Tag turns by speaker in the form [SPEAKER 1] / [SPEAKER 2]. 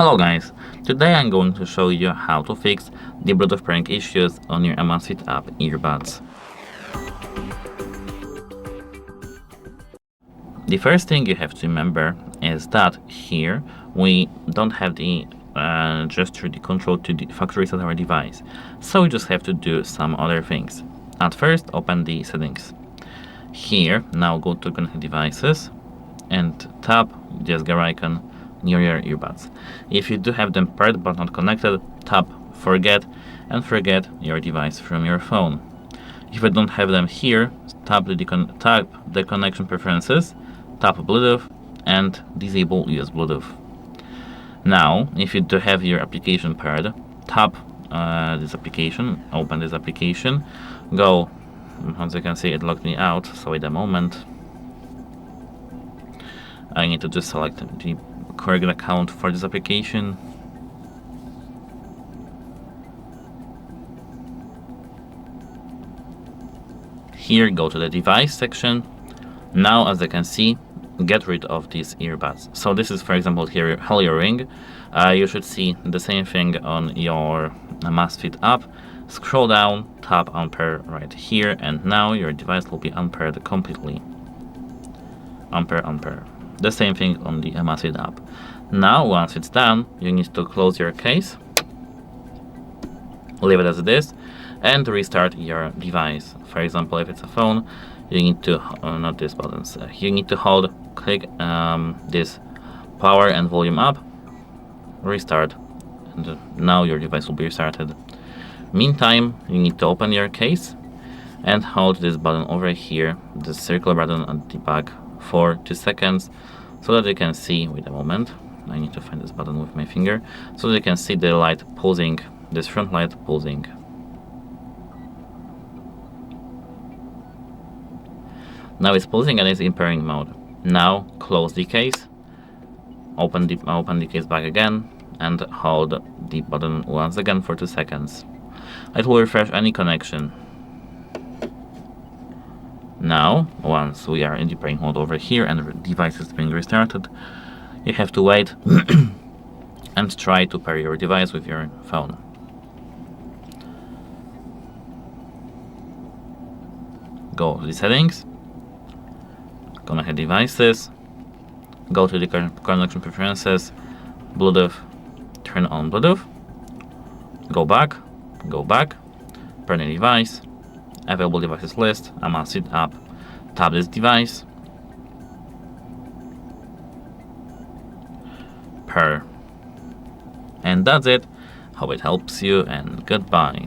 [SPEAKER 1] Hello guys, today I'm going to show you how to fix the Bluetooth pairing issues on your AMAZFIT Up earbuds. The first thing you have to remember is that here we don't have the gesture, the control to the factory reset our device, so we just have to do some other things. At first, open the settings. Here, now go to connected devices and tap this gear icon near your earbuds. If you do have them paired but not connected, tap forget and forget your device from your phone. If you don't have them here, tap the connection preferences, tap Bluetooth and disable use Bluetooth. Now, if you do have your application paired, tap this application, open this application, go, as you can see it locked me out, so wait a moment. I need to just select the correct account for this application. Here, go to the device section. Now, as you can see, get rid of these earbuds. So this is, for example, here Helio Ring. You should see the same thing on your AMAZFIT Up. Scroll down, tap Unpair right here, and now your device will be unpaired completely. Unpair. The same thing on the AMAZFIT Up. Now, once it's done, you need to close your case, leave it as it is, and restart your device. For example, if it's a phone, you need to, not these buttons, you need to click this power and volume up, restart, and now your device will be restarted. Meantime, you need to open your case and hold this button over here, the circular button at the back, for 2 seconds, so that you can see, wait a moment, I need to find this button with my finger, so that you can see the light pulsing, this front light pulsing. Now it's pulsing and it's in pairing mode. Now close the case, open the case back again, and hold the button once again for 2 seconds. It will refresh any connection. Now, once we are in the pairing mode over here and the device is being restarted, you have to wait and try to pair your device with your phone. Go to the settings, connected devices, go to the connection preferences, Bluetooth, turn on Bluetooth, go back, pair the device, available devices list, AMAZFIT Up, tap this device, pair, and that's it. Hope it helps you, and goodbye.